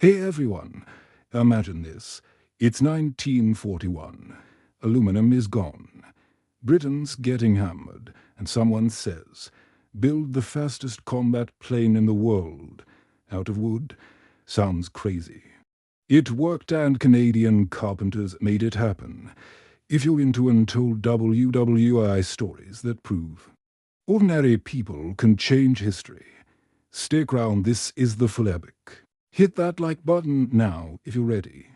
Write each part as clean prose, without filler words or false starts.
Hey everyone, imagine this. It's 1941. Aluminum is gone. Britain's getting hammered, and someone says, build the fastest combat plane in the world. Out of wood? Sounds crazy. It worked, and Canadian carpenters made it happen. If you're into untold WWII stories that prove ordinary people can change history, stick around. This is the full epic. Hit that like button now if you're ready.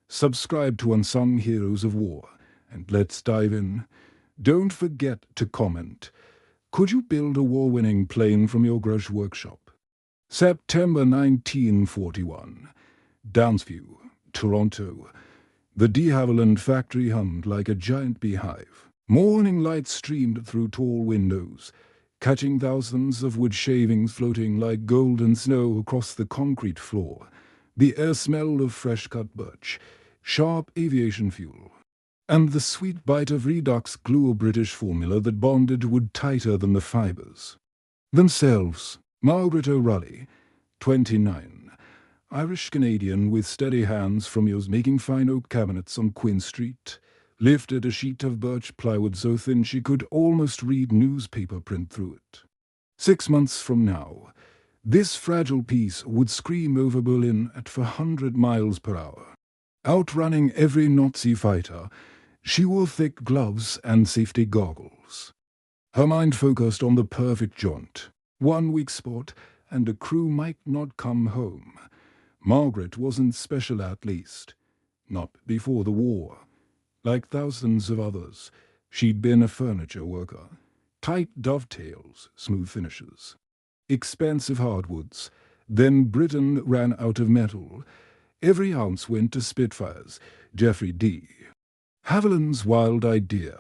Subscribe to Unsung Heroes of War, and let's dive in. Don't forget to comment. Could you build a war-winning plane from your garage workshop? September 1941. Downsview, Toronto. The de Havilland factory hummed like a giant beehive. Morning light streamed through tall windows, catching thousands of wood shavings floating like golden snow across the concrete floor. The air smelled of fresh-cut birch, sharp aviation fuel, and the sweet bite of Redux glue, a British formula that bonded wood tighter than the fibers. Themselves, Margaret O'Reilly, 29, Irish-Canadian with steady hands from years making fine oak cabinets on Queen Street, lifted a sheet of birch plywood so thin she could almost read newspaper print through it. 6 months from now, this fragile piece would scream over Berlin at 400 miles per hour. Outrunning every Nazi fighter, she wore thick gloves and safety goggles. Her mind focused on the perfect jaunt, one weak spot, and a crew might not come home. Margaret wasn't special, at least. Not before the war. Like thousands of others, she'd been a furniture worker. Tight dovetails, smooth finishes. Expensive hardwoods. Then Britain ran out of metal. Every ounce went to Spitfires. Geoffrey D. Haviland's wild idea.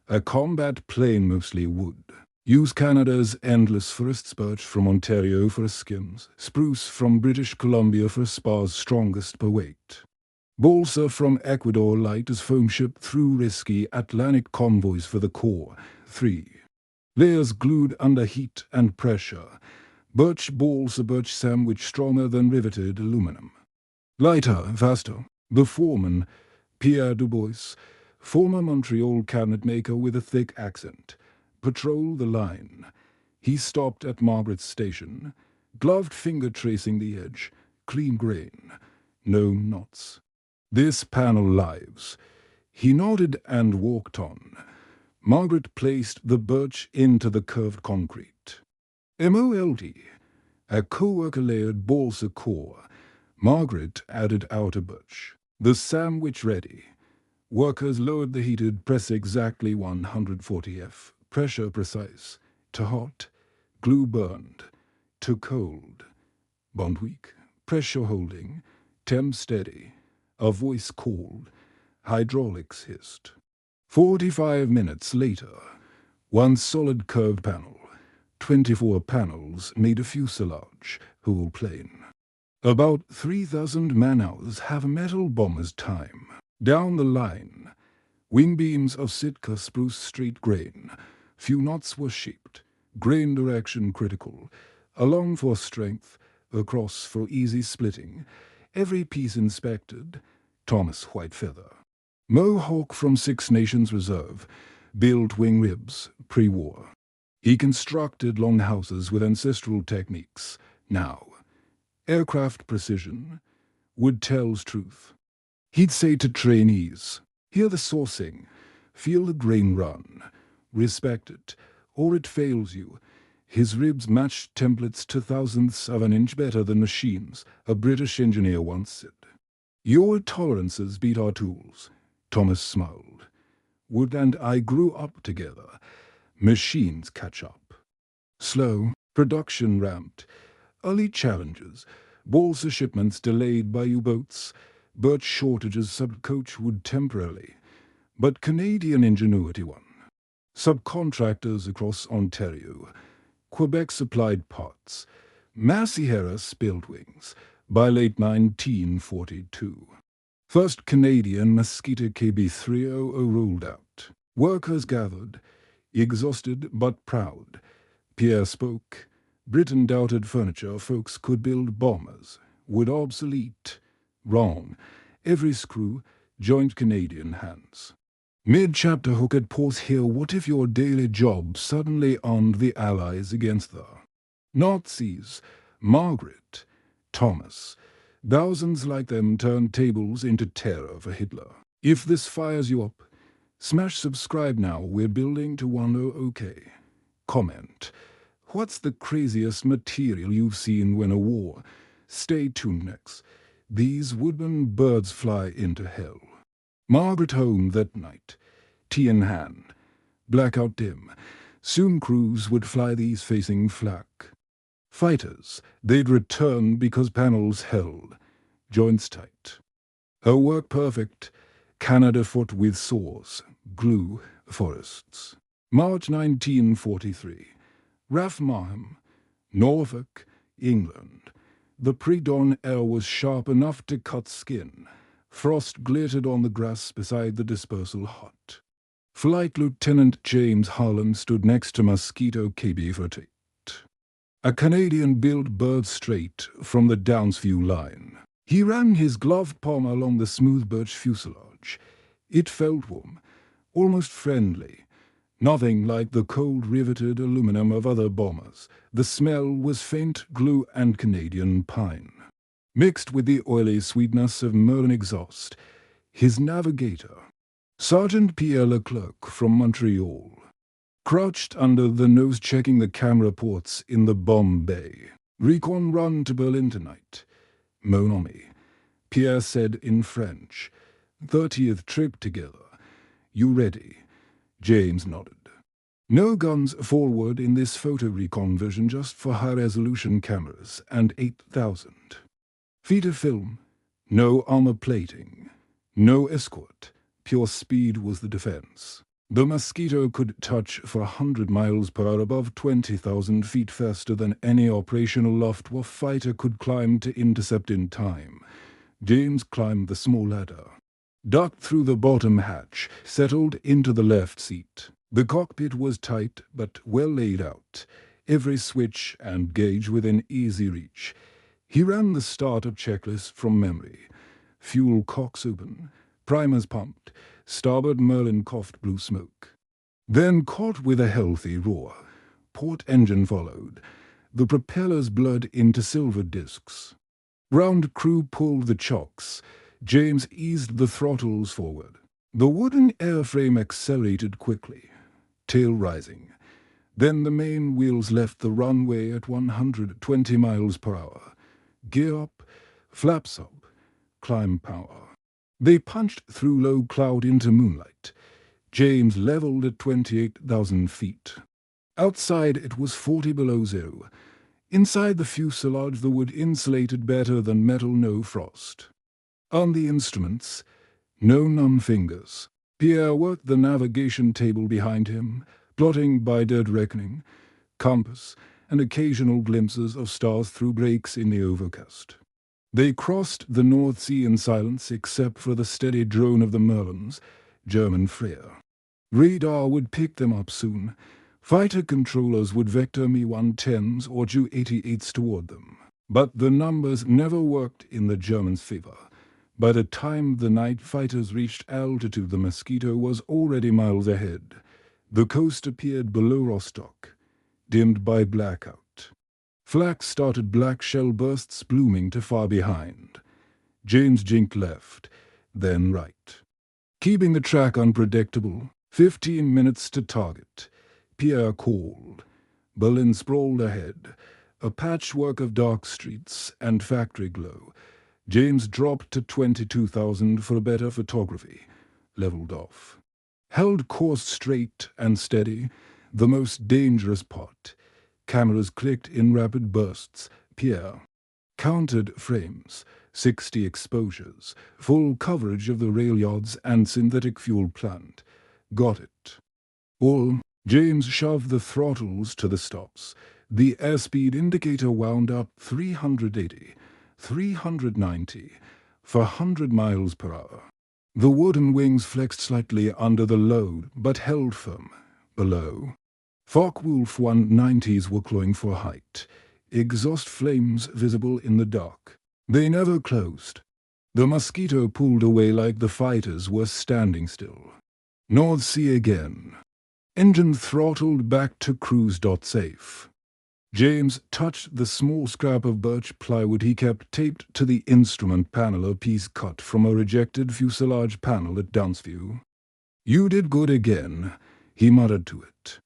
A combat plane, mostly wood. Use Canada's endless forests, birch from Ontario for skins, spruce from British Columbia for spars strongest per weight. Balsa from Ecuador light as foam ship through risky Atlantic convoys for the Corps. 3. Layers glued under heat and pressure. Birch balsa, birch sandwich stronger than riveted aluminum. Lighter, faster. The foreman, Pierre Dubois, former Montreal cabinet maker with a thick accent. Patrol the line. He stopped at Margaret's station, gloved finger tracing the edge, clean grain, no knots. This panel lives. He nodded and walked on. Margaret placed the birch into the curved concrete. MOLD. A co-worker layered balsa core. Margaret added outer birch. The sandwich ready. Workers lowered the heated press exactly 140 F. Pressure precise. To hot. Glue burned. To cold. Bond weak. Pressure holding. Temp steady. A voice called. Hydraulics hissed. 45 minutes later. One solid curved panel. 24 panels made a fuselage. Whole plane. About 3,000 man-hours have metal bomber's time. Down the line. Wing beams of Sitka spruce straight grain. Few knots were shaped. Grain direction critical. Along for strength. Across for easy splitting. Every piece inspected. Thomas Whitefeather. Mohawk from Six Nations Reserve. Built wing ribs. Pre-war. He constructed longhouses with ancestral techniques. Now. Aircraft precision. Wood tells truth. He'd say to trainees, hear the sourcing. Feel the grain run. Respect it, or it fails you. His ribs matched templates to thousandths of an inch better than machines, a British engineer once said. Your tolerances beat our tools. Thomas smiled. Wood and I grew up together. Machines catch up. Slow, production ramped. Early challenges. Balsa shipments delayed by U-boats. Birch shortages subcoach wood temporarily. But Canadian ingenuity won. Subcontractors across Ontario. Quebec supplied parts. Massey Harris built wings by late 1942. First Canadian Mosquito KB300 rolled out. Workers gathered, exhausted but proud. Pierre spoke. Britain doubted furniture folks could build bombers. would obsolete. Wrong. Every screw, joint Canadian hands. Mid-chapter hook at pause here. What if your daily job suddenly armed the Allies against the Nazis? Margaret, Thomas. Thousands like them turned tables into terror for Hitler. If this fires you up, smash subscribe now. We're building to 10 OK. Comment. What's the craziest material you've seen when a war? Stay tuned next. These woodman birds fly into hell. Margaret home that night, tea in hand, blackout dim. Soon crews would fly these facing flak. Fighters, they'd return because panels held, joints tight. Her work perfect, Canada fought with saws, glue, forests. March 1943, Raff Maham, Norfolk, England. The pre-dawn air was sharp enough to cut skin. Frost glittered on the grass beside the dispersal hut. Flight Lieutenant James Harlan stood next to Mosquito KB-48. A Canadian-built bird straight from the Downsview line. He ran his gloved palm along the smooth birch fuselage. It felt warm, almost friendly. Nothing like the cold riveted aluminum of other bombers. The smell was faint glue and Canadian pine, mixed with the oily sweetness of Merlin exhaust. His navigator, Sergeant Pierre Leclerc from Montreal, crouched under the nose checking the camera ports in the bomb bay. "Recon run to Berlin tonight, mon ami," Pierre said in French. 30th trip together. You ready? James nodded. No guns forward in this photo recon version, just for high-resolution cameras and 8,000 feet of film. No armor plating. No escort. Pure speed was the defense. The Mosquito could touch for 100 miles per hour above 20,000 feet faster than any operational Luftwaffe fighter could climb to intercept in time. James climbed the small ladder, ducked through the bottom hatch, settled into the left seat. The cockpit was tight but well laid out, every switch and gauge within easy reach. He ran the startup checklist from memory. Fuel cocks open, primers pumped, starboard Merlin coughed blue smoke. Then caught with a healthy roar. Port engine followed. The propellers blurred into silver discs. Round crew pulled the chocks. James eased the throttles forward. The wooden airframe accelerated quickly, tail rising. Then the main wheels left the runway at 120 miles per hour. Gear up, flaps up, climb power. They punched through low cloud into moonlight. James leveled at 28,000 feet. Outside it was 40 below zero. Inside the fuselage the wood insulated better than metal, no frost. On the instruments, no numb fingers. Pierre worked the navigation table behind him, plotting by dead reckoning, compass, and occasional glimpses of stars through breaks in the overcast. They crossed the North Sea in silence except for the steady drone of the Merlins, German Freya. Radar would pick them up soon. Fighter controllers would vector Mi-110s or Ju-88s toward them. But the numbers never worked in the Germans' favor. By the time the night fighters reached altitude, the Mosquito was already miles ahead. The coast appeared below Rostock, dimmed by blackout. Flax started black shell bursts blooming to far behind. James jinked left, then right, keeping the track unpredictable. 15 minutes to target. Pierre called. Berlin sprawled ahead, a patchwork of dark streets and factory glow. James dropped to 22,000 for better photography, leveled off. Held course straight and steady, the most dangerous part. Cameras clicked in rapid bursts. Pierre counted frames, 60 exposures, full coverage of the rail yards and synthetic fuel plant. Got it. All. James shoved the throttles to the stops. The airspeed indicator wound up 380, 390, for 100 miles per hour. The wooden wings flexed slightly under the load, but held firm. Below, Focke-Wulf 190s were clawing for height, exhaust flames visible in the dark. They never closed. The Mosquito pulled away like the fighters were standing still. North Sea again. Engine throttled back to cruise.safe. James touched the small scrap of birch plywood he kept taped to the instrument panel, a piece cut from a rejected fuselage panel at Downsview. "You did good again," he muttered to it.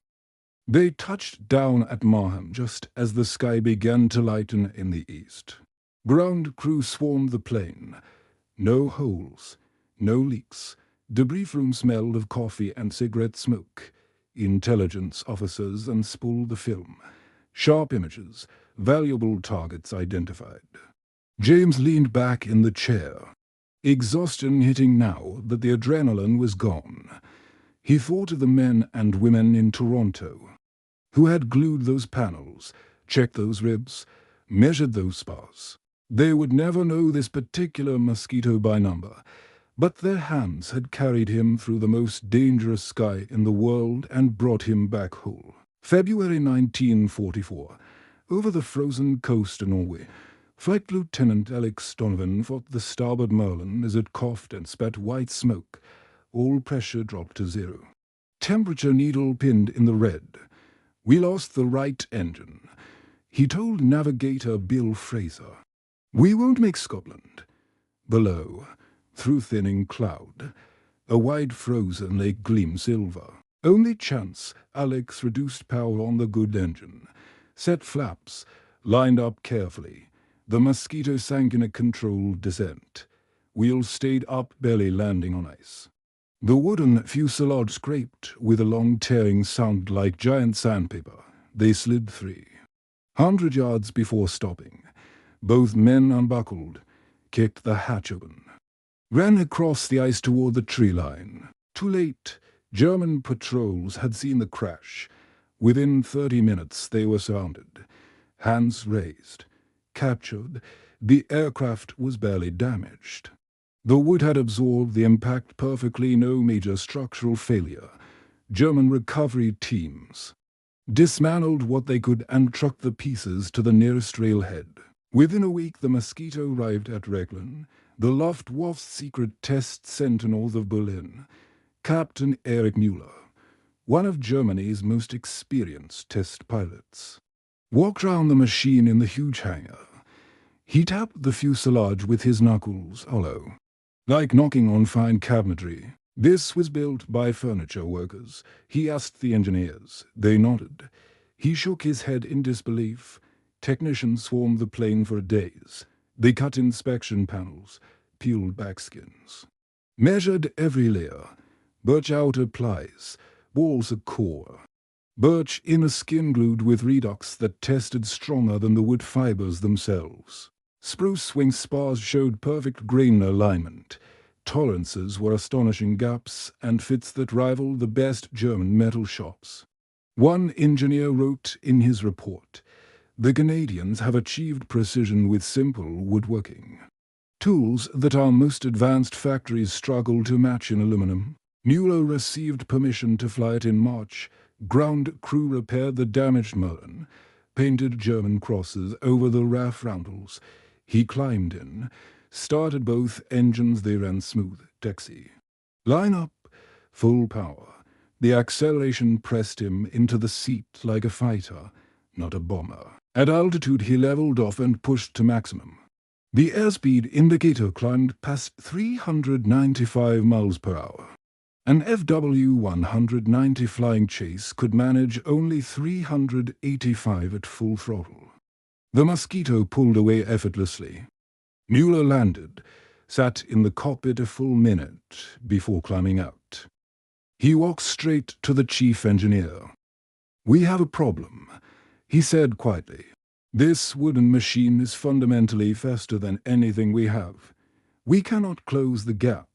They touched down at Marham just as the sky began to lighten in the east. Ground crew swarmed the plane. No holes, no leaks. Debrief room smelled of coffee and cigarette smoke. Intelligence officers unspooled the film. Sharp images, valuable targets identified. James leaned back in the chair, exhaustion hitting now that the adrenaline was gone. He thought of the men and women in Toronto who had glued those panels, checked those ribs, measured those spars. They would never know this particular Mosquito by number, but their hands had carried him through the most dangerous sky in the world and brought him back whole. February 1944. Over the frozen coast of Norway, Flight Lieutenant Alex Donovan fought the starboard Merlin as it coughed and spat white smoke. All pressure dropped to zero. Temperature needle pinned in the red. "We lost the right engine," he told navigator Bill Fraser. "We won't make Scotland." Below, through thinning cloud, a wide frozen lake gleamed silver. Only chance, Alex reduced power on the good engine. Set flaps, lined up carefully. The Mosquito sank in a controlled descent. Wheels stayed up, barely landing on ice. The wooden fuselage scraped with a long tearing sound like giant sandpaper. They slid free. 100 yards before stopping, both men unbuckled, kicked the hatch open, ran across the ice toward the tree line. Too late. German patrols had seen the crash. Within 30 minutes they were surrounded. Hands raised. Captured. The aircraft was barely damaged. The wood had absorbed the impact perfectly, no major structural failure. German recovery teams dismantled what they could and trucked the pieces to the nearest railhead. Within a week the Mosquito arrived at Reglan, the Luftwaffe's secret test sentinels of Berlin. Captain Erich Müller, one of Germany's most experienced test pilots, walked round the machine in the huge hangar. He tapped the fuselage with his knuckles, hollow, like knocking on fine cabinetry. This was built by furniture workers. He asked the engineers. They nodded. He shook his head in disbelief. Technicians swarmed the plane for days. They cut inspection panels, peeled back skins, measured every layer. Birch outer plies, walls a core. Birch inner skin glued with redox that tested stronger than the wood fibers themselves. Spruce wing spars showed perfect grain alignment. Tolerances were astonishing gaps and fits that rivaled the best German metal shops. One engineer wrote in his report, "The Canadians have achieved precision with simple woodworking. Tools that our most advanced factories struggle to match in aluminum." Müller received permission to fly it in March. Ground crew repaired the damaged Merlin, painted German crosses over the RAF roundels. He climbed in, started both engines. They ran smooth, taxi. Line up, full power. The acceleration pressed him into the seat like a fighter, not a bomber. At altitude he leveled off and pushed to maximum. The airspeed indicator climbed past 395 miles per hour. An FW-190 flying chase could manage only 385 at full throttle. The Mosquito pulled away effortlessly. Müller landed, sat in the cockpit a full minute before climbing out. He walked straight to the chief engineer. "We have a problem," he said quietly. "This wooden machine is fundamentally faster than anything we have. We cannot close the gap."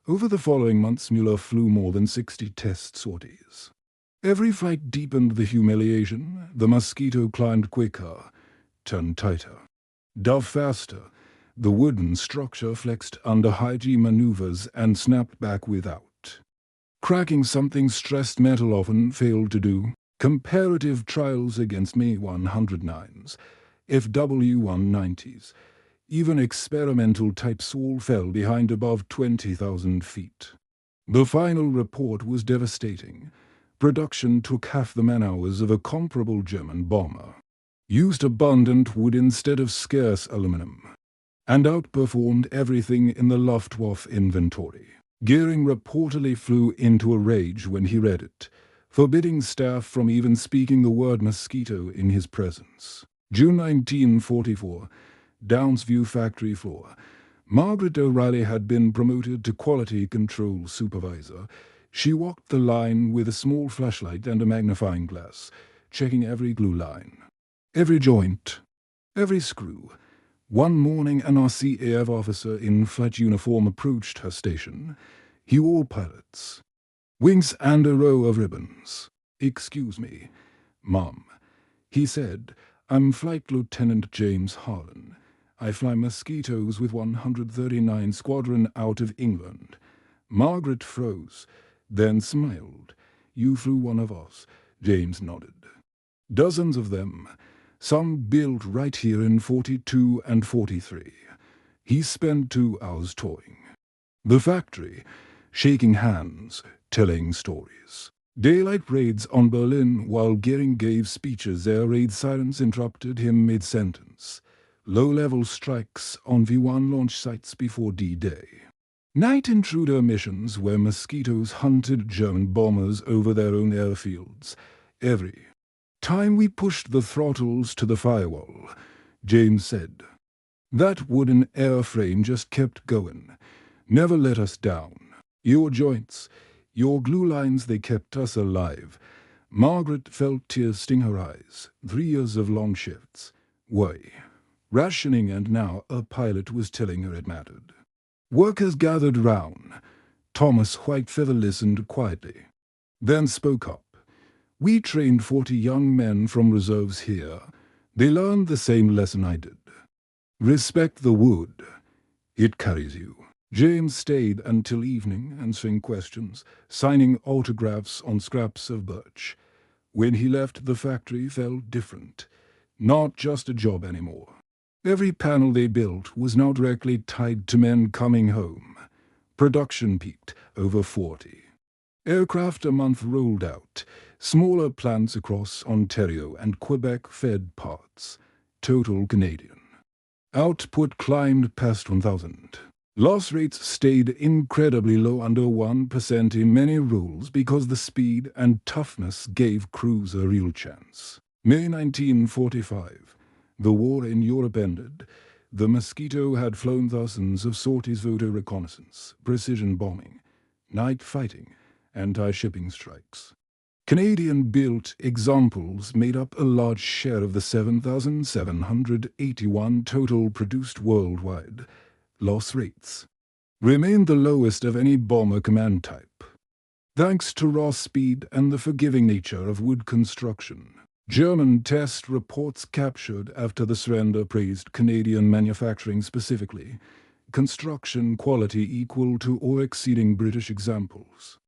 Over the following months, Müller flew more than 60 test sorties. Every fight deepened the humiliation. The Mosquito climbed quicker, turned tighter, dove faster. The wooden structure flexed under high-G maneuvers and snapped back without. Cracking something stressed metal often failed to do. Comparative trials against Me 109s, FW-190s. Even experimental types all fell behind above 20,000 feet. The final report was devastating. Production took half the man-hours of a comparable German bomber, used abundant wood instead of scarce aluminum, and outperformed everything in the Luftwaffe inventory. Goering reportedly flew into a rage when he read it, forbidding staff from even speaking the word mosquito in his presence. June 1944, Downsview factory floor. Margaret O'Reilly had been promoted to quality control supervisor. She walked the line with a small flashlight and a magnifying glass, checking every glue line, every joint, every screw. One morning an RCAF officer in flight uniform approached her station. He wore pilots, wings and a row of ribbons. "Excuse me, Mom," he said. "I'm Flight Lieutenant James Harlan. I fly Mosquitoes with 139 Squadron out of England." Margaret froze, then smiled. "You flew one of us," James nodded. "Dozens of them, some built right here in 42 and 43. He spent 2 hours touring the factory, shaking hands, telling stories. Daylight raids on Berlin while Goering gave speeches. Air raid sirens interrupted him mid-sentence. Low-level strikes on V-1 launch sites before D-Day. Night intruder missions where Mosquitoes hunted German bombers over their own airfields. Every time we pushed the throttles to the firewall, James said. That wooden airframe just kept going, never let us down. Your joints, your glue lines, they kept us alive. Margaret felt tears sting her eyes. 3 years of long shifts. Worry, rationing, and now a pilot was telling her it mattered. Workers gathered round. Thomas Whitefeather listened quietly, then spoke up. "We trained 40 young men from reserves here. They learned the same lesson I did. Respect the wood. It carries you." James stayed until evening, answering questions, signing autographs on scraps of birch. When he left, the factory felt different. Not just a job anymore. Every panel they built was now directly tied to men coming home. Production peaked over 40. Aircraft a month rolled out. Smaller plants across Ontario and Quebec fed parts. Total Canadian. Output climbed past 1,000. Loss rates stayed incredibly low, under 1% in many roles, because the speed and toughness gave crews a real chance. May 1945. The war in Europe ended. The Mosquito had flown thousands of sorties, photo reconnaissance, precision bombing, night fighting, anti-shipping strikes. Canadian-built examples made up a large share of the 7,781 total produced worldwide. Loss rates remained the lowest of any bomber command type, thanks to raw speed and the forgiving nature of wood construction. German test reports captured after the surrender praised Canadian manufacturing specifically. Construction quality equal to or exceeding British examples.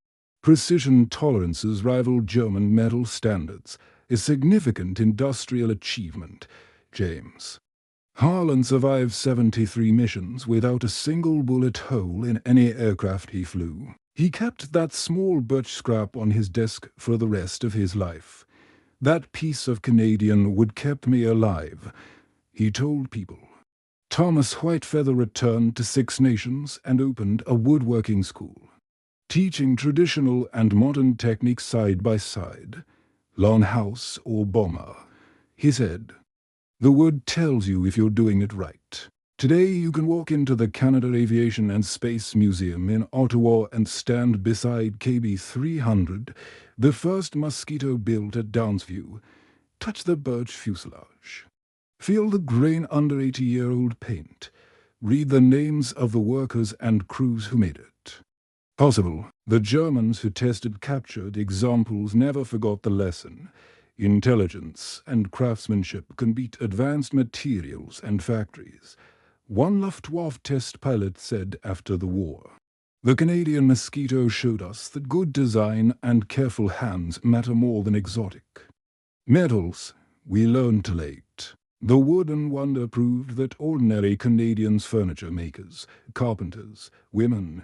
Precision tolerances rival German metal standards, a significant industrial achievement. James Harlan survived 73 missions without a single bullet hole in any aircraft he flew. He kept that small birch scrap on his desk for the rest of his life. "That piece of Canadian wood kept me alive," he told people. Thomas Whitefeather returned to Six Nations and opened a woodworking school, teaching traditional and modern techniques side by side. "Lawn house or bomber," he said. "The wood tells you if you're doing it right." Today you can walk into the Canada Aviation and Space Museum in Ottawa and stand beside KB-300, the first Mosquito built at Downsview. Touch the birch fuselage. Feel the grain under 80-year-old paint. Read the names of the workers and crews who made it possible. The Germans who tested captured examples never forgot the lesson. Intelligence and craftsmanship can beat advanced materials and factories. One Luftwaffe test pilot said after the war, "The Canadian Mosquito showed us that good design and careful hands matter more than exotic metals we learned too late." The wooden wonder proved that ordinary Canadians furniture makers, carpenters, women,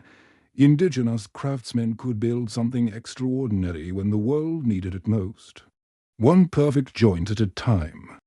indigenous craftsmen could build something extraordinary when the world needed it most. One perfect joint at a time.